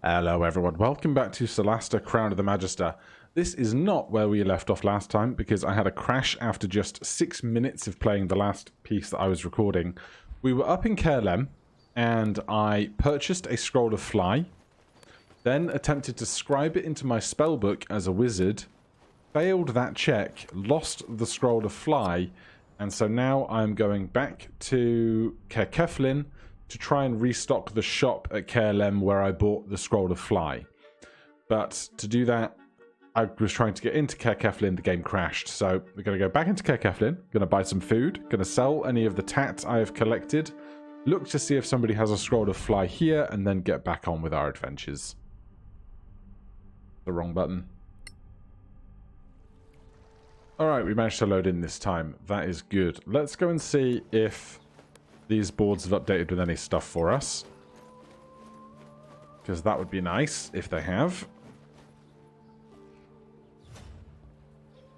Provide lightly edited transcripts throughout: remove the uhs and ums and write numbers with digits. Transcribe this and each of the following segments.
Hello everyone, welcome back to Solasta Crown of the Magister. This is not where we left off last time because I had a crash after just 6 minutes of playing the last piece that I was recording. We were up in Caerleon and I purchased a scroll of fly, then attempted to scribe it into my spellbook as a wizard, failed that check, lost the scroll of fly, and so now I'm going back to Caerleon to try and restock the shop at Caerleon where I bought the scroll of fly. But to do that, I was trying to get into Caerleon, the game crashed. So we're going to go back into Caerleon, going to buy some food, going to sell any of the tat I have collected, look to see if somebody has a scroll of fly here, and then get back on with our adventures. The wrong button. Alright, we managed to load in this time. That is good. Let's go and see if these boards have updated with any stuff for us. Because that would be nice if they have.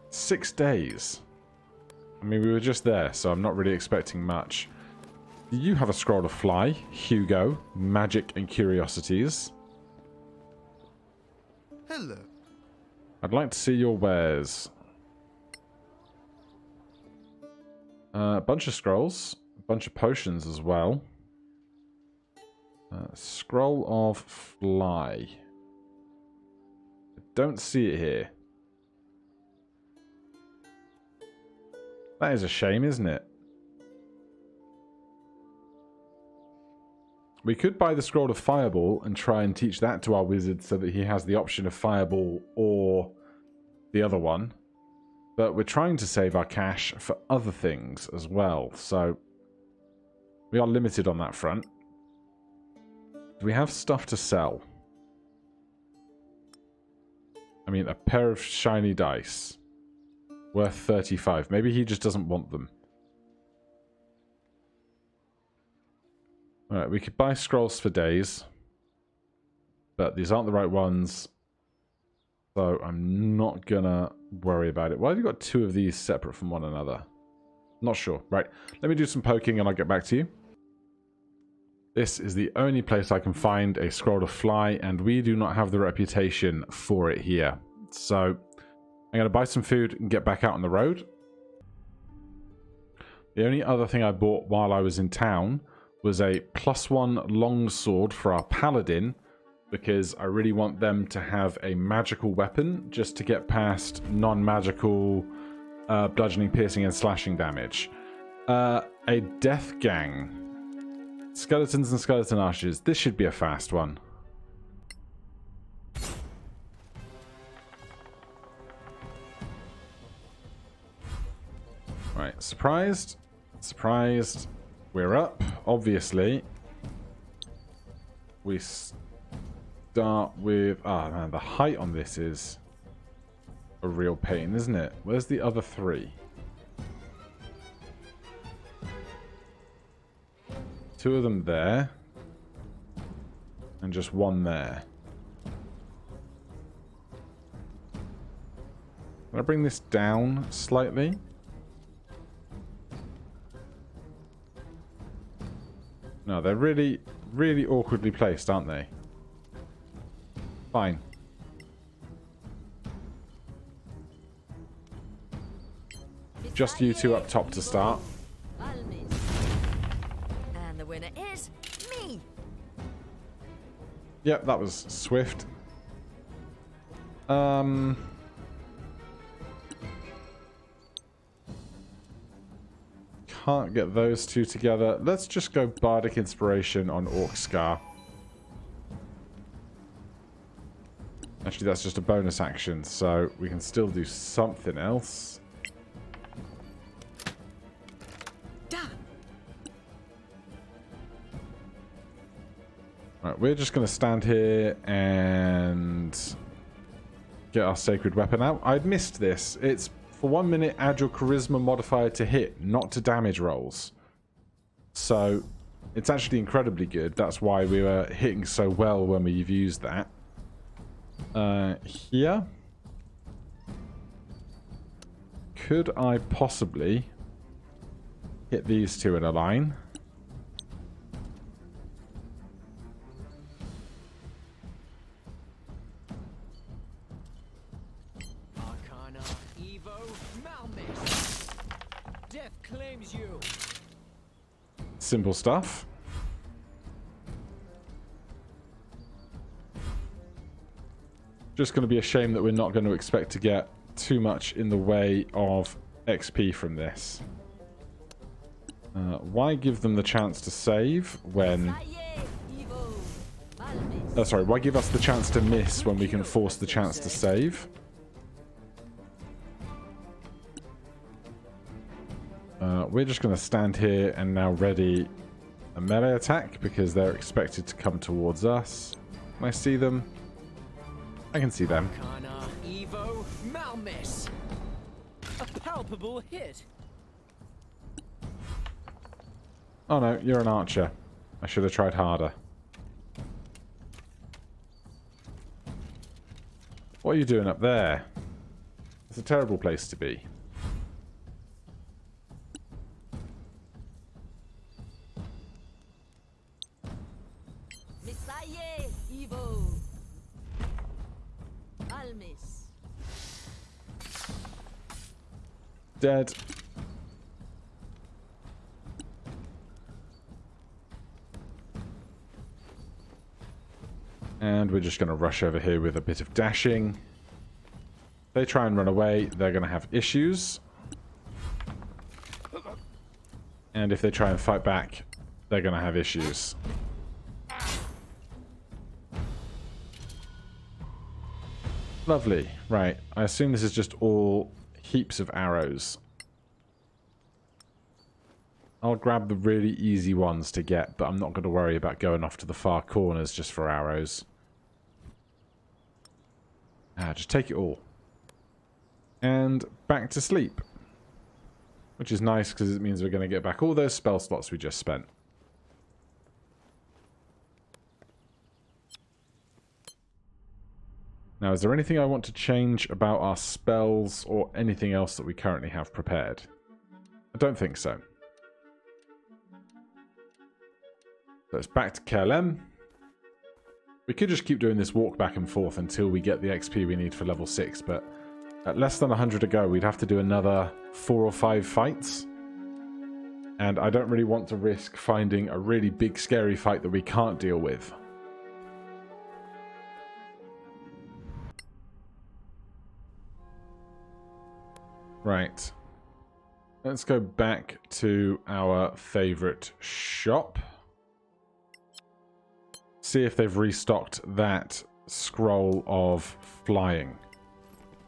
6 days. I mean, we were just there, so I'm not really expecting much. Do you have a scroll of fly? Hugo, magic and curiosities. Hello. I'd like to see your wares. A bunch of scrolls. Bunch of potions as well. Scroll of fly. I don't see it here. That is a shame, isn't it? We could buy the scroll of fireball and try and teach that to our wizard so that he has the option of fireball or the other one. But we're trying to save our cash for other things as well, so we are limited on that front. Do we have stuff to sell? I mean, a pair of shiny dice. Worth 35. Maybe he just doesn't want them. Alright, we could buy scrolls for days. But these aren't the right ones. So I'm not gonna worry about it. Why have you got two of these separate from one another? Not sure. Right, let me do some poking and I'll get back to you. This is the only place I can find a scroll of fly, and we do not have the reputation for it here. So I'm going to buy some food and get back out on the road. The only other thing I bought while I was in town was a +1 longsword for our Paladin, because I really want them to have a magical weapon just to get past non-magical bludgeoning, piercing, and slashing damage. A death gang. Skeletons and skeleton archers. This should be a fast one. Right, surprised. Surprised. We're up, obviously. We start with... Ah, man, the height on this is a real pain, isn't it? Where's the other three? 2 of them there. And just 1 there. Can I bring this down slightly? No, they're really, really awkwardly placed, aren't they? Fine. Just you two up top to start. And the winner is me. Yep, that was swift. Can't get those two together. Let's just go Bardic Inspiration on Orc Scar. Actually, that's just a bonus action, so we can still do something else. Right, we're just going to stand here and get our Sacred Weapon out. I'd missed this. It's for 1 minute, add your Charisma modifier to hit, not to damage rolls. So, it's actually incredibly good. That's why we were hitting so well when we've used that. Here. Could I possibly hit these two in a line? Death claims you. Simple stuff. Just going to be a shame that we're not going to expect to get too much in the way of XP from this. Why give them the chance to save when... Oh, sorry, why give us the chance to miss when we can force the chance to save? We're just going to stand here and now ready a melee attack because they're expected to come towards us. Can I see them? I can see them. Kana, Evo, Malmis. A palpable hit. Oh no, you're an archer. I should have tried harder. What are you doing up there? It's a terrible place to be. Misaye, Evo. Almis. Dead. And we're just going to rush over here with a bit of dashing. If they try and run away, they're going to have issues. And if they try and fight back, they're going to have issues. Lovely. Right. I assume this is just all heaps of arrows. I'll grab the really easy ones to get, but I'm not going to worry about going off to the far corners just for arrows. Just take it all. And back to sleep. Which is nice because it means we're going to get back all those spell slots we just spent. Now, is there anything I want to change about our spells or anything else that we currently have prepared? I don't think so. So it's back to KLM. We could just keep doing this walk back and forth until we get the XP we need for level 6, but at less than 100 to go, we'd have to do another 4 or 5 fights. And I don't really want to risk finding a really big, scary fight that we can't deal with. Right. Let's go back to our favorite shop. See if they've restocked that scroll of flying.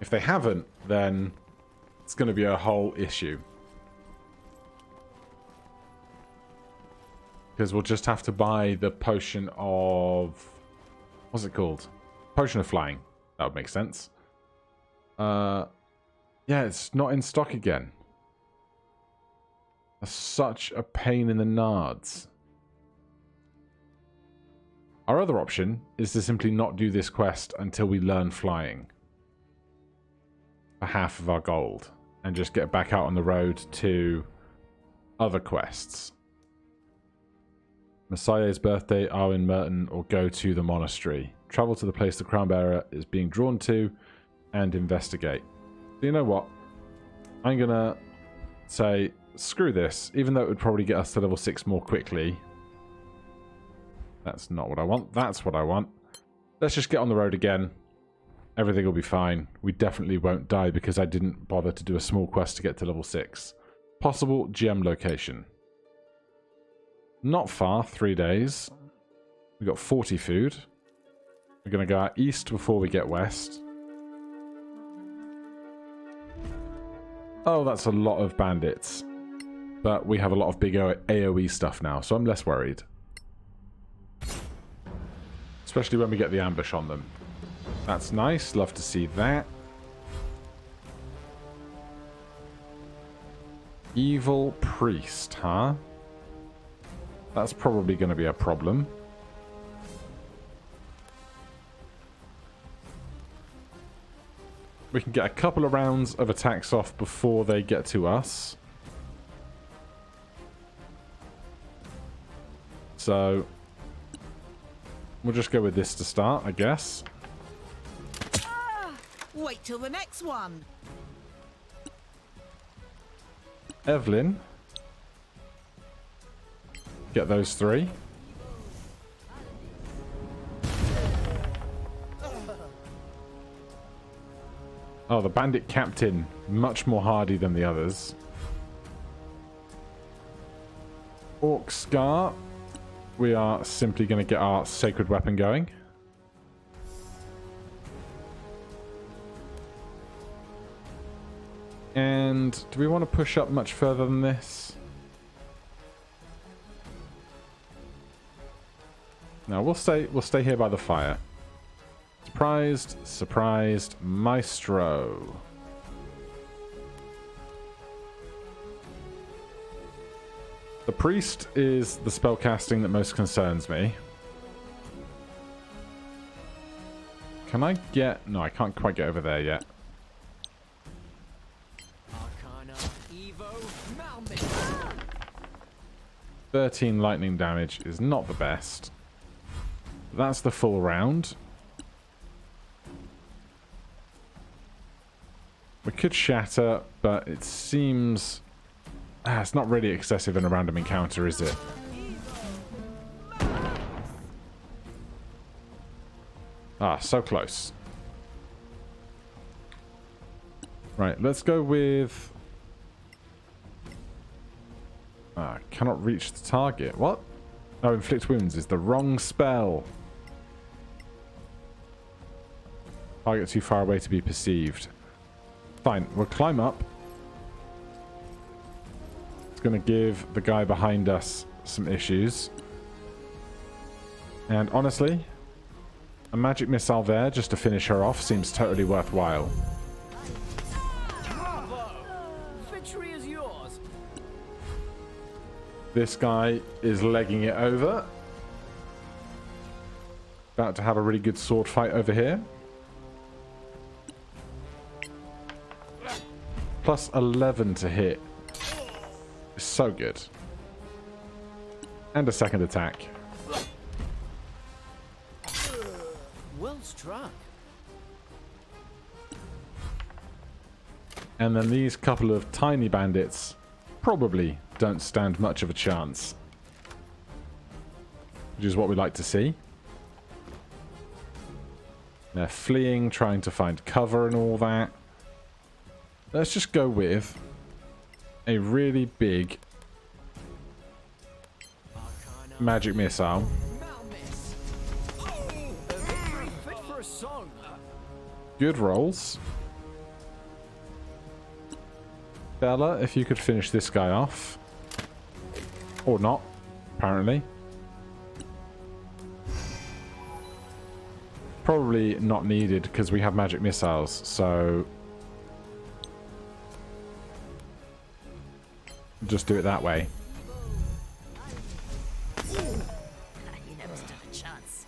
If they haven't, then it's going to be a whole issue. Because we'll just have to buy the potion of... What's it called? Potion of flying. That would make sense. Yeah, it's not in stock again. That's such a pain in the nards. Our other option is to simply not do this quest until we learn flying. For half of our gold. And just get back out on the road to other quests. Messiah's birthday, Arwen Merton, or go to the monastery. Travel to the place the crown bearer is being drawn to and investigate. So you know what? I'm going to say, screw this. Even though it would probably get us to level 6 more quickly. That's not what I want. That's what I want. Let's just get on the road again. Everything will be fine. We definitely won't die because I didn't bother to do a small quest to get to level 6. Possible gem location. Not far, 3 days. We've got 40 food. We're going to go out east before we get west. Oh, that's a lot of bandits. But we have a lot of big AoE stuff now, so I'm less worried. Especially when we get the ambush on them. That's nice. Love to see that. Evil priest, huh? That's probably going to be a problem. We can get a couple of rounds of attacks off before they get to us. So we'll just go with this to start, I guess. Wait till the next one. Evelyn. Get those 3. Oh, the bandit captain. Much more hardy than the others. Orc Scar. We are simply going to get our sacred weapon going. And do we want to push up much further than this? No, we'll stay here by the fire. Surprised, surprised, Maestro. The priest is the spell casting that most concerns me. Can I get... No, I can't quite get over there yet. 13 lightning damage is not the best. That's the full round. We could shatter, but it seems... it's not really excessive in a random encounter, is it? So close. Right, let's go with... cannot reach the target. What? Oh, inflict wounds is the wrong spell. Target too far away to be perceived. Fine, we'll climb up. It's going to give the guy behind us some issues. And honestly, a magic missile there just to finish her off seems totally worthwhile. Bravo! Victory is yours. This guy is legging it over. About to have a really good sword fight over here. Plus 11 to hit. It's so good. And a second attack. Well struck. And then these couple of tiny bandits probably don't stand much of a chance. Which is what we like to see. They're fleeing, trying to find cover and all that. Let's just go with a really big magic missile. Good rolls. Bella, if you could finish this guy off. Or not, apparently. Probably not needed because we have magic missiles, so... just do it that way. You never stood a chance.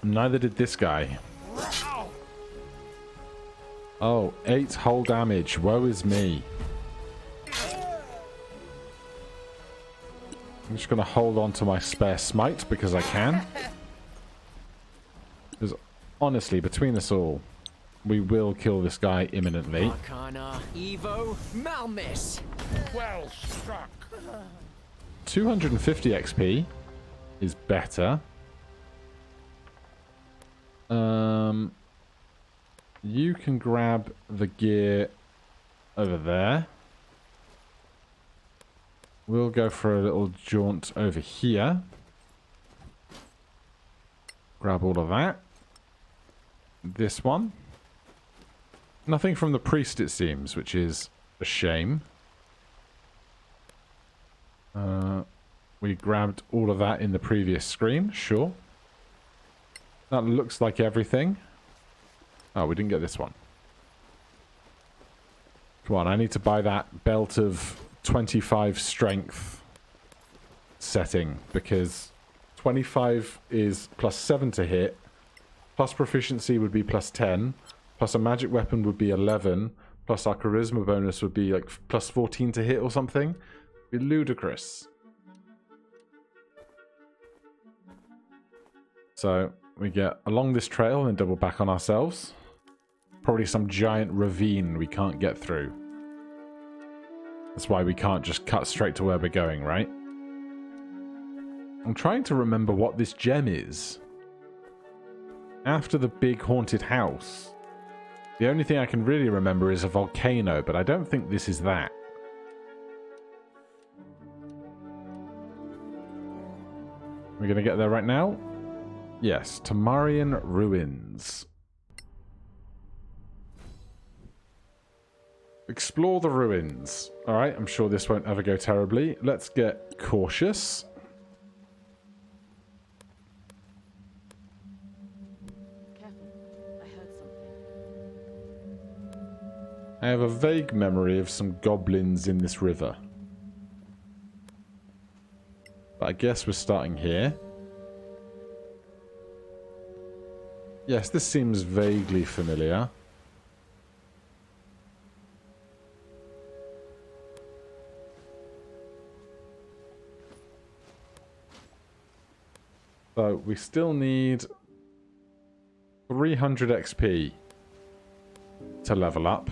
Neither did this guy. Oh, 8 whole damage. Woe is me. I'm just going to hold on to my spare smite because I can. Because honestly, between us all, we will kill this guy imminently. Arcana, Evo, Malmis. Well struck. 250 XP is better. You can grab the gear over there. We'll go for a little jaunt over here. Grab all of that. This one. Nothing from the priest, it seems, which is a shame. We grabbed all of that in the previous screen, sure. That looks like everything. Oh, we didn't get this one. Come on, I need to buy that belt of 25 strength setting, because 25 is plus 7 to hit, plus proficiency would be plus 10, plus a magic weapon would be 11, plus our charisma bonus would be like plus 14 to hit or something. It'd be ludicrous. So we get along this trail and double back on ourselves. Probably some giant ravine we can't get through. That's why we can't just cut straight to where we're going, right? I'm trying to remember what this gem is. After the big haunted house, the only thing I can really remember is a volcano, but I don't think this is that. We're going to get there right now? Yes, Tamarian Ruins. Explore the ruins. Alright, I'm sure this won't ever go terribly. Let's get cautious. Careful. I heard something. I have a vague memory of some goblins in this river. But I guess we're starting here. Yes, this seems vaguely familiar. So we still need 300 XP to level up.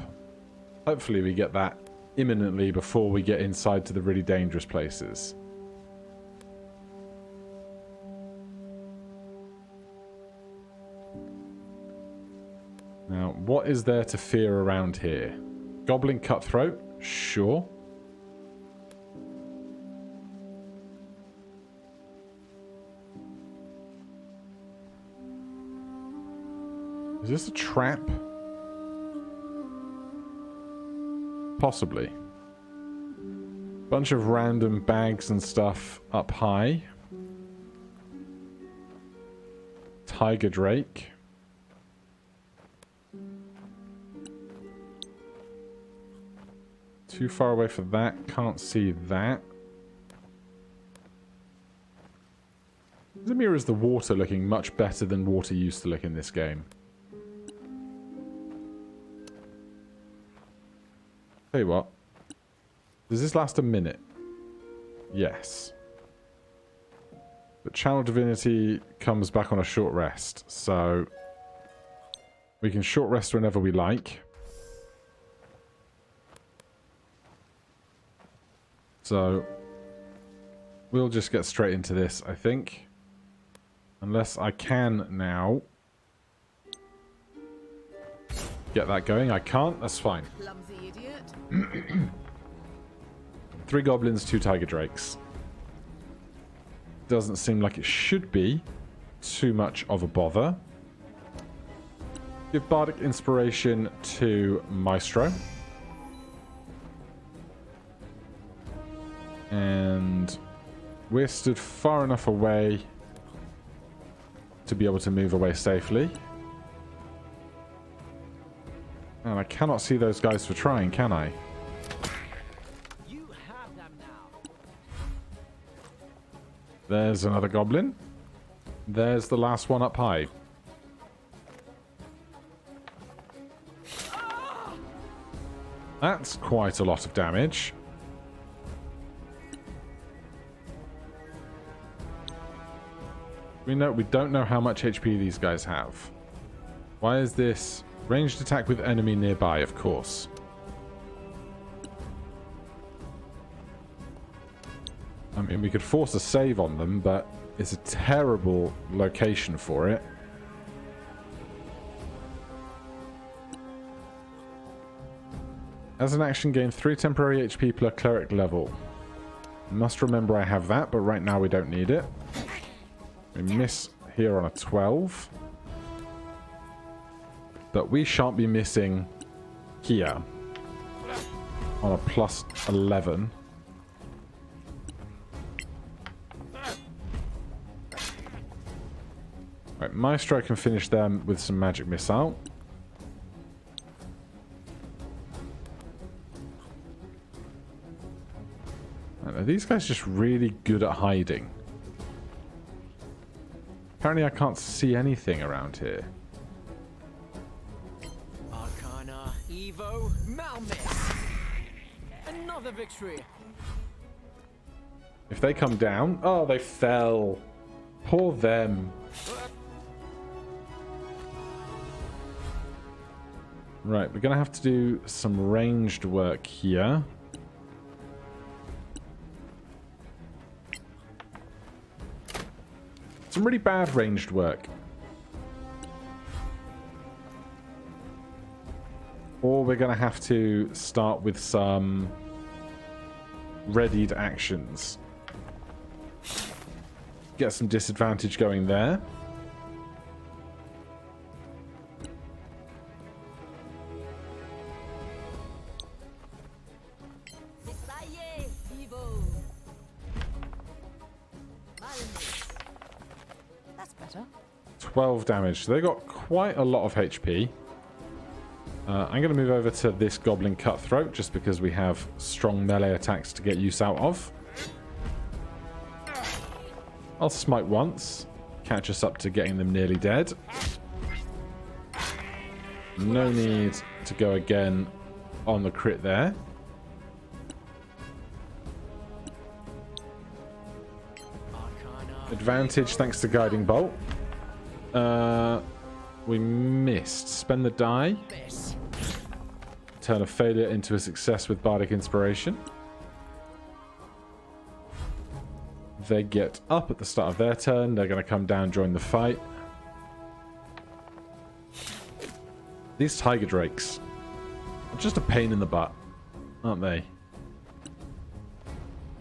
Hopefully we get that imminently before we get inside to the really dangerous places. Now, what is there to fear around here? Goblin cutthroat? Sure. Is this a trap? Possibly. Bunch of random bags and stuff up high. Tiger Drake. Too far away for that. Can't see that. The mirror is the water looking much better than water used to look in this game. Tell you what. Does this last a minute? Yes. But Channel Divinity comes back on a short rest. So we can short rest whenever we like. So we'll just get straight into this, I think. Unless I can now get that going. I can't. That's fine. Clumsy idiot. 3 goblins, 2 tiger drakes. Doesn't seem like it should be too much of a bother. Give Bardic Inspiration to Maestro. And we're stood far enough away to be able to move away safely. And I cannot see those guys for trying, can I? You have them now. There's another goblin. There's the last one up high. That's quite a lot of damage. We don't know how much HP these guys have. Why is this ranged attack with enemy nearby? Of course. I mean, we could force a save on them, but it's a terrible location for it. As an action, gain 3 temporary HP per cleric level. Must remember I have that, but right now we don't need it. We miss here on a 12. But we shan't be missing here on a plus 11. Right, Maestro can finish them with some magic missile. And are these guys just really good at hiding? Apparently I can't see anything around here. Arcana, Evo, Malmis. Another victory. If they come down... Oh, they fell. Poor them. Right, we're going to have to do some ranged work here. Some really bad ranged work. Or we're going to have to start with some readied actions. Get some disadvantage going there. That's better. 12 damage. So they got quite a lot of HP. I'm going to move over to this Goblin Cutthroat just because we have strong melee attacks to get use out of. I'll smite once. Catch us up to getting them nearly dead. No need to go again on the crit there. Advantage thanks to Guiding Bolt. We missed. Spend the die. Turn a failure into a success with Bardic Inspiration. They get up at the start of their turn. They're going to come down during the fight. These Tiger Drakes are just a pain in the butt, aren't they?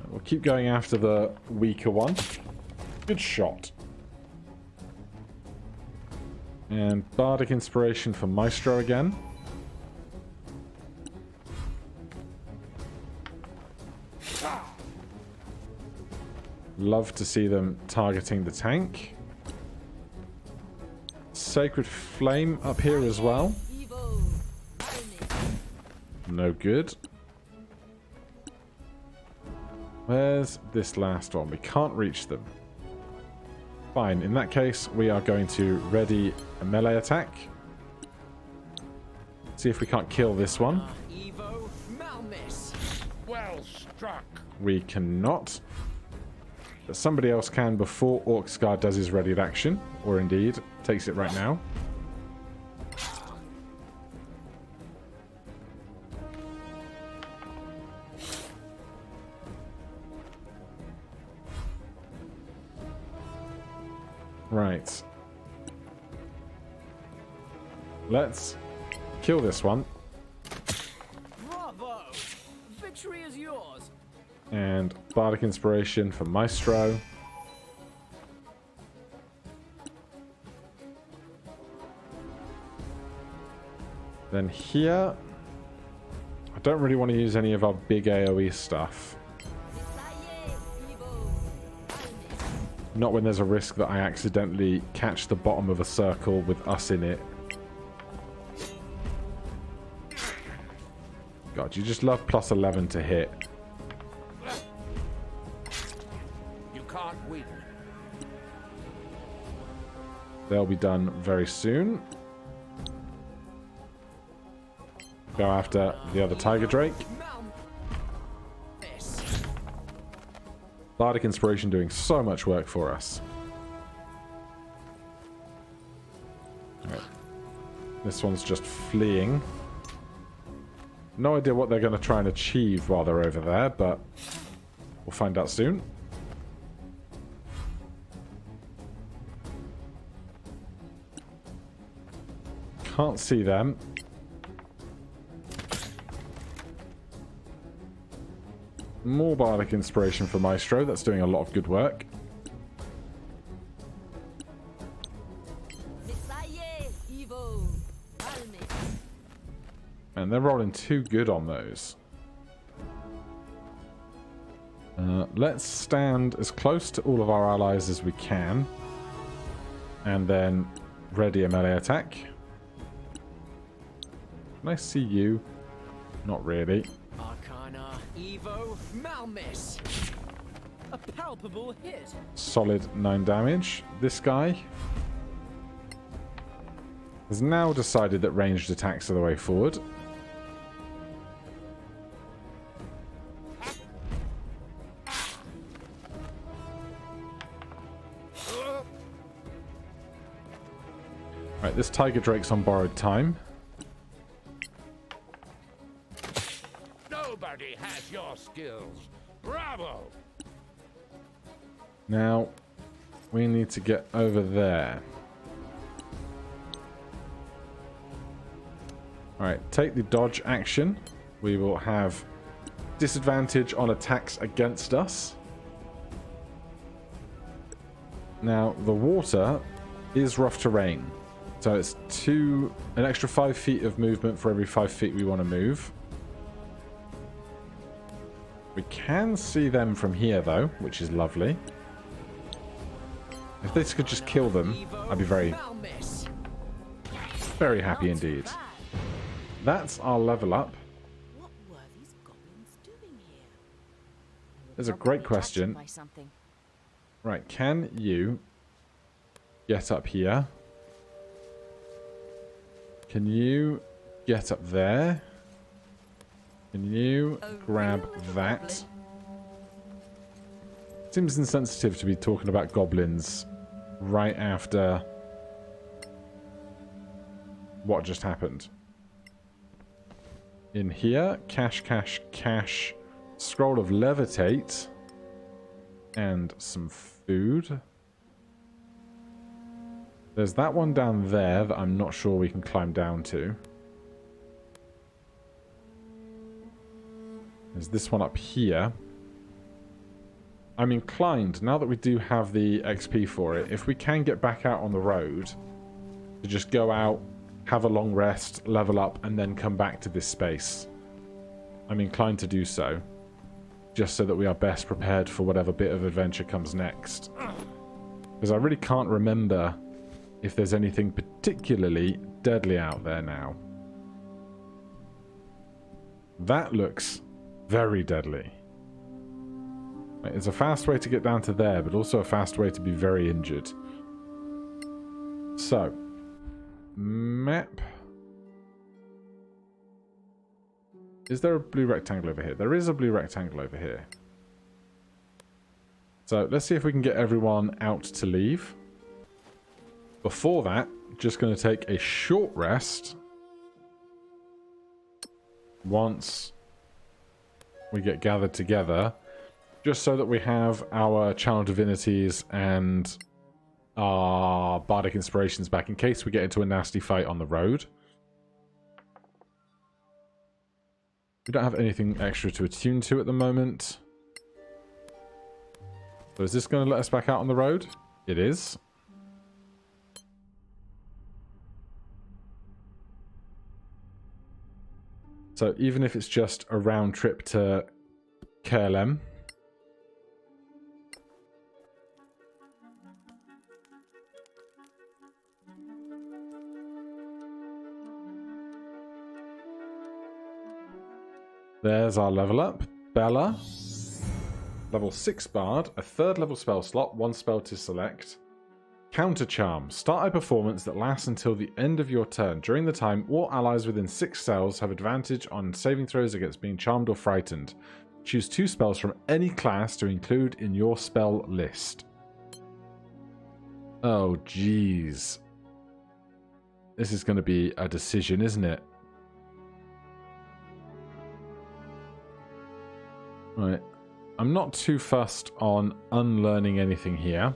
We'll keep going after the weaker one. Good shot. And Bardic Inspiration for Maestro again. Love to see them targeting the tank. Sacred Flame up here as well. No good. Where's this last one? We can't reach them. Fine. In that case, we are going to ready a melee attack. See if we can't kill this one. Well struck. We cannot. But somebody else can before Orcscar does his readied action. Or indeed, takes it right now. Right. Let's kill this one. Bravo! Victory is yours. And Bardic Inspiration for Maestro. Then here, I don't really want to use any of our big AoE stuff. Not when there's a risk that I accidentally catch the bottom of a circle with us in it. God, you just love plus 11 to hit. You can't win. They'll be done very soon. Go after the other Tiger Drake. Bardic Inspiration doing so much work for us. Right. This one's just fleeing. No idea what they're going to try and achieve while they're over there, but we'll find out soon. Can't see them. More Bardic Inspiration for Maestro. That's doing a lot of good work. And they're rolling too good on those. Let's stand as close to all of our allies as we can. And then ready a melee attack. Can I see you? Not really. Arcana, Evo, Malmis. A palpable hit. Solid 9 damage. This guy has now decided that ranged attacks are the way forward. Right, this Tiger Drake's on borrowed time. Nobody has your skills. Bravo! Now, we need to get over there. Alright, take the dodge action. We will have disadvantage on attacks against us. Now, the water is rough terrain. So it's an extra 5 feet of movement for every 5 feet we want to move. We can see them from here, though, which is lovely. If this could just kill them, I'd be very, very happy indeed. That's our level up. What were these goblins doing here? There's a great question. By something. Right, can you get up here? Can you get up there? Can you grab that? Seems insensitive to be talking about goblins right after what just happened. In here, cash, cash, cash, scroll of levitate, and some food. There's that one down there that I'm not sure we can climb down to. There's this one up here. I'm inclined, now that we do have the XP for it, if we can get back out on the road, to just go out, have a long rest, level up, and then come back to this space. I'm inclined to do so, just so that we are best prepared for whatever bit of adventure comes next. Because I really can't remember if there's anything particularly deadly out there now. That looks very deadly. It's a fast way to get down to there, but also a fast way to be very injured. So, map. Is there a blue rectangle over here? There is a blue rectangle over here. So, let's see if we can get everyone out to leave. Before that, just going to take a short rest. Once we get gathered together. Just so that we have our Channel Divinities and our Bardic Inspirations back in case we get into a nasty fight on the road. We don't have anything extra to attune to at the moment. So is this going to let us back out on the road? It is. So even if it's just a round trip to KLM. There's our level up. Bella. Level 6 Bard. A 3rd level spell slot. 1 spell to select. Counter Charm. Start a performance that lasts until the end of your turn. During the time, all allies within 6 cells have advantage on saving throws against being charmed or frightened. Choose 2 spells from any class to include in your spell list. Oh, jeez. This is going to be a decision, isn't it? Right. I'm not too fussed on unlearning anything here.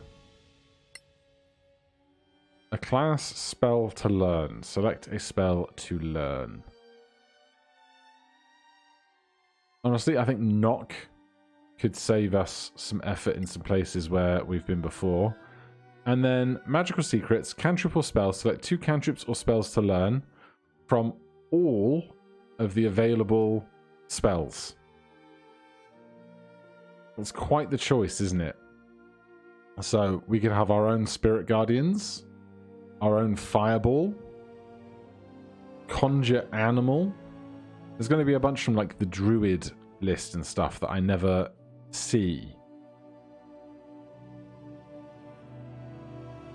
A class spell to learn. Select a spell to learn. Honestly, I think knock could save us some effort in some places where we've been before. And then magical secrets, cantrip or spell. Select 2 cantrips or spells to learn from all of the available spells. It's quite the choice, isn't it? So we could have our own Spirit Guardians, our own Fireball, Conjure Animal. There's going to be a bunch from like the Druid list and stuff that I never see.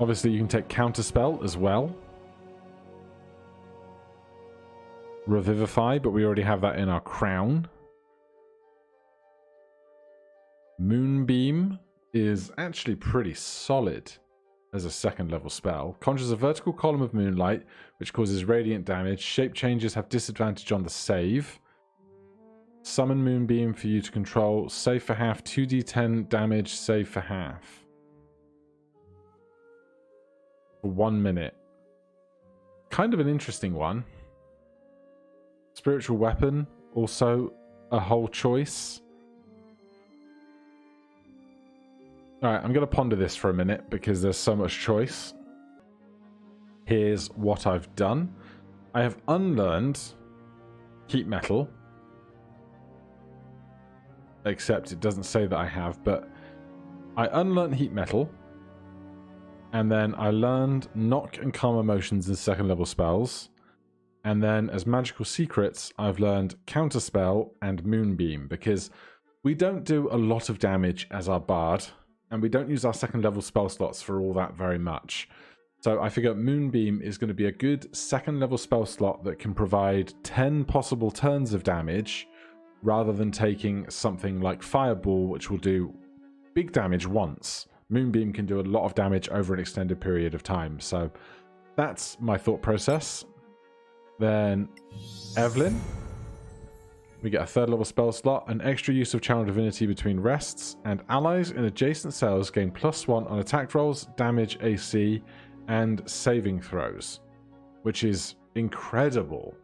Obviously you can take Counterspell as well. Revivify, but we already have that in our crown. Moonbeam is actually pretty solid as a 2nd level spell. Conjures a vertical column of moonlight, which causes radiant damage. Shape changes have disadvantage on the save. Summon Moonbeam for you to control. Save for half. 2d10 damage. Save for half. for 1 minute. Kind of an interesting one. Spiritual weapon, also a whole choice. Alright, I'm going to ponder this for a minute because there's so much choice. Here's what I've done. I have unlearned heat metal. Except it doesn't say that I have, but I unlearned heat metal. And then I learned knock and calm emotions in second level spells. And then as magical secrets, I've learned counterspell and moonbeam, because we don't do a lot of damage as our bard, and we don't use our second level spell slots for all that very much. So I figure moonbeam is going to be a good second level spell slot that can provide 10 possible turns of damage, rather than taking something like fireball, which will do big damage once. Moonbeam can do a lot of damage over an extended period of time. So that's my thought process. Then Evelyn. We get a third level spell slot, an extra use of Channel Divinity between rests, and allies in adjacent cells gain +1 on attack rolls, damage, AC, and saving throws, which is incredible.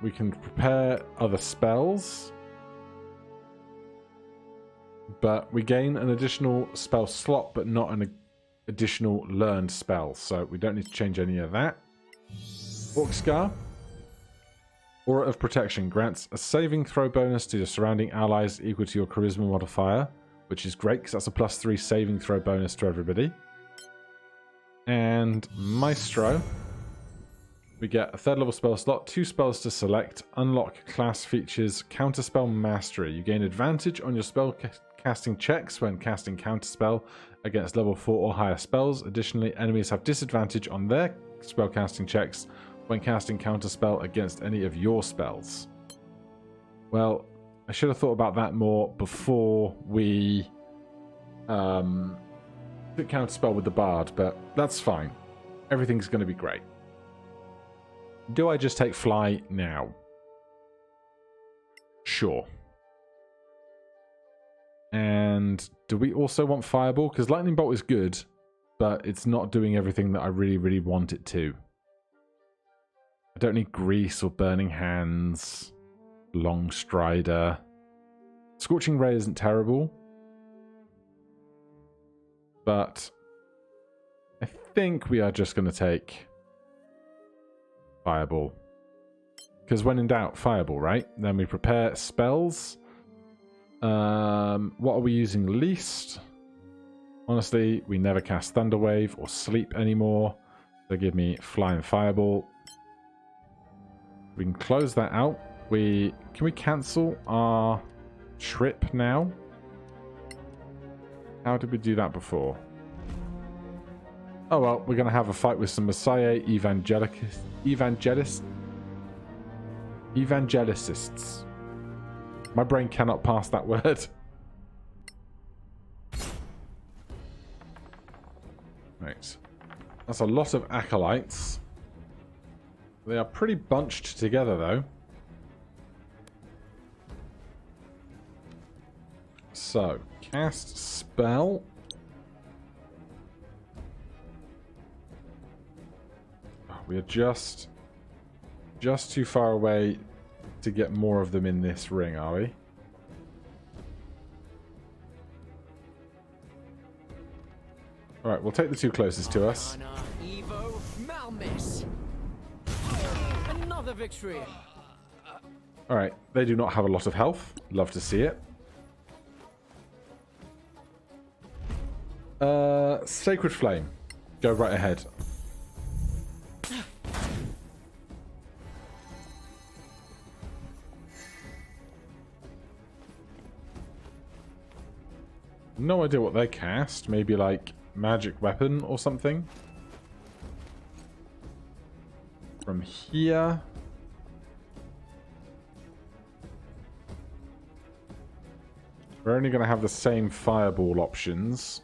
We can prepare other spells, but we gain an additional spell slot, but not an additional learned spell, so we don't need to change any of that. Orc Scar. Aura of Protection grants a saving throw bonus to your surrounding allies equal to your charisma modifier, which is great because that's a +3 saving throw bonus to everybody. And Maestro. We get a third level spell slot, 2 spells to select, unlock class features, Counterspell Mastery. You gain advantage on your spell casting checks when casting Counterspell against level 4 or higher spells. Additionally, enemies have disadvantage on their spellcasting checks when casting Counterspell against any of your spells. Well, I should have thought about that more before we took Counterspell with the Bard, but that's fine. Everything's going to be great. Do I just take Fly now? Sure. And do we also want Fireball? Because Lightning Bolt is good, but it's not doing everything that I really, really want it to. I don't need Grease or Burning Hands. Long Strider. Scorching Ray isn't terrible. But I think we are just going to take Fireball. Because when in doubt, Fireball, right? Then we prepare spells. What are we using least? Honestly, we never cast Thunderwave or Sleep anymore. So give me Fly and Fireball. We can close that out. Can we cancel our trip now? How did we do that before? Oh well, we're going to have a fight with some Messiah Evangelicists. My brain cannot pass that word. Right. That's a lot of acolytes. They are pretty bunched together, though. So, cast spell. We are just too far away to get more of them in this ring, are we? Alright, we'll take the two closest to us. Evo, Malmis. Another victory. Alright, they do not have a lot of health. Love to see it. Sacred Flame. Go right ahead. No idea what they cast. Maybe like magic weapon or something. From here. We're only going to have the same fireball options.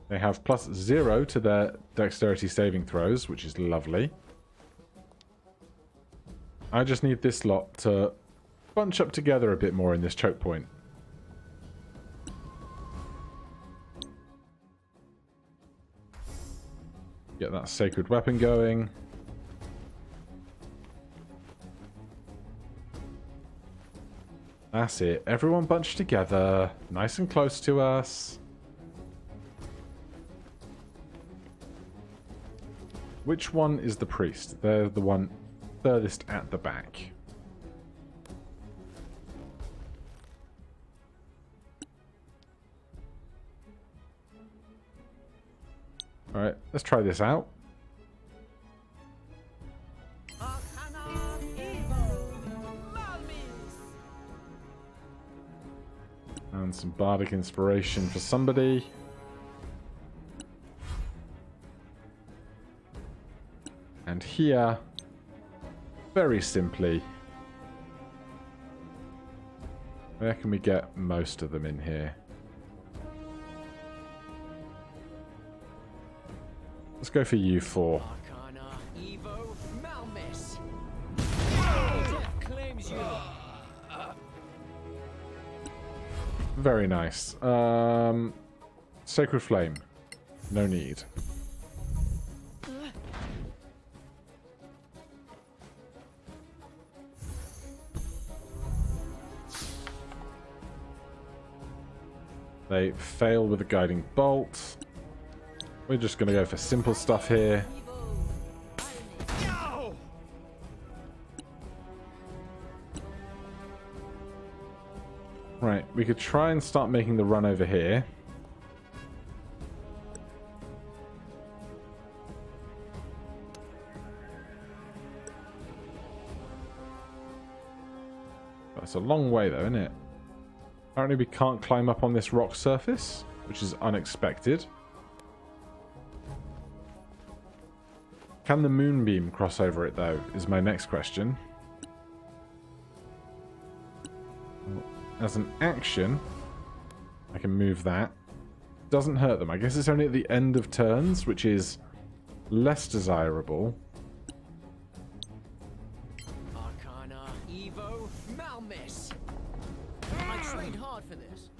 They have +0 to their dexterity saving throws, which is lovely. I just need this lot to bunch up together a bit more in this choke point. Get that sacred weapon going. That's it. Everyone bunched together. Nice and close to us. Which one is the priest? They're the one furthest at the back. Alright, let's try this out. And some bardic inspiration for somebody. And here, very simply, where can we get most of them in here? Let's go for you four. Arcana, Evo, Malmis. Death claims you. Very nice. Sacred Flame. No need. They fail with a Guiding Bolt. We're just going to go for simple stuff here. Right, we could try and start making the run over here. That's a long way though, isn't it? Apparently we can't climb up on this rock surface, which is unexpected. Can the moonbeam cross over it though, is my next question. As an action, I can move that. Doesn't hurt them. I guess it's only at the end of turns, which is less desirable. Arcana, Evo, Malmis. I trained hard for this.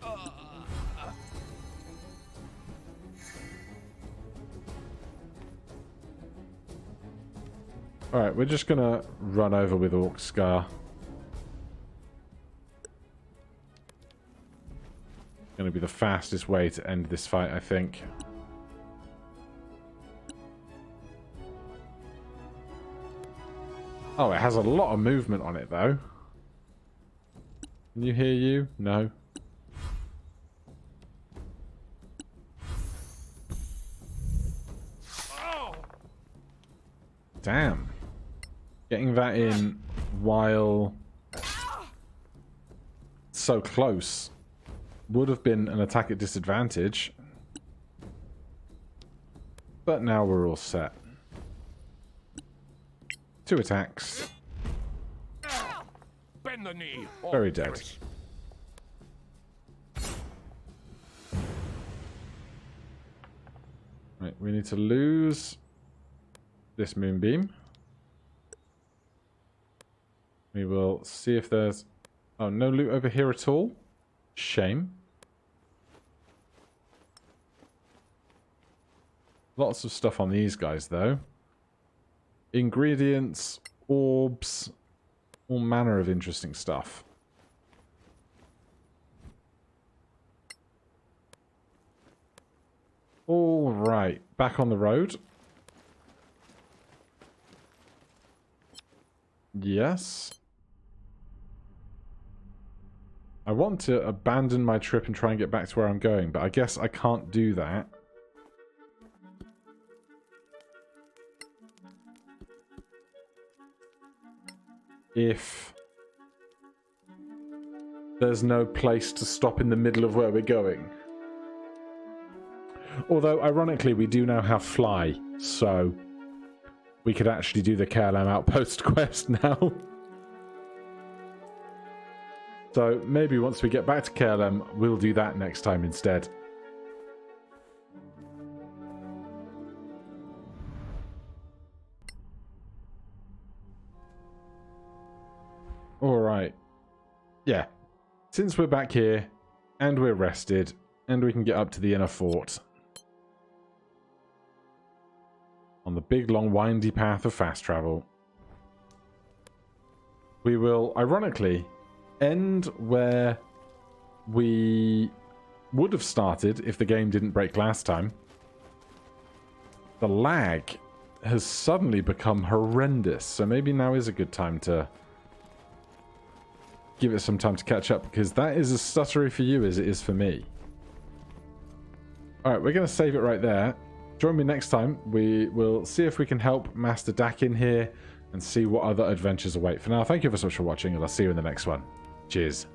Alright, we're just gonna run over with Orc Scar. Gonna be the fastest way to end this fight, I think. Oh, it has a lot of movement on it, though. Can you hear you? No. Damn. Getting that in while so close would have been an attack at disadvantage. But now we're all set. 2 attacks. Bend the knee. Very dead. Right, we need to lose this moonbeam. We will see if there's... Oh, no loot over here at all? Shame. Lots of stuff on these guys, though. Ingredients, orbs, all manner of interesting stuff. All right, back on the road. Yes. I want to abandon my trip and try and get back to where I'm going, but I guess I can't do that. If there's no place to stop in the middle of where we're going. Although, ironically, we do now have Fly, so we could actually do the KLM Outpost quest now. So maybe once we get back to KLM, we'll do that next time instead. Alright. Yeah. Since we're back here, and we're rested, and we can get up to the inner fort. on the big, long, windy path of fast travel. We will, ironically, end where we would have started if the game didn't break last time. The lag has suddenly become horrendous, so maybe now is a good time to give it some time to catch up, because that is as stuttery for you as it is for me. Alright, we're going to save it right there. Join me next time. We will see if we can help Master Dak in here and see what other adventures await. For now, thank you so much for watching, and I'll see you in the next one. Cheers.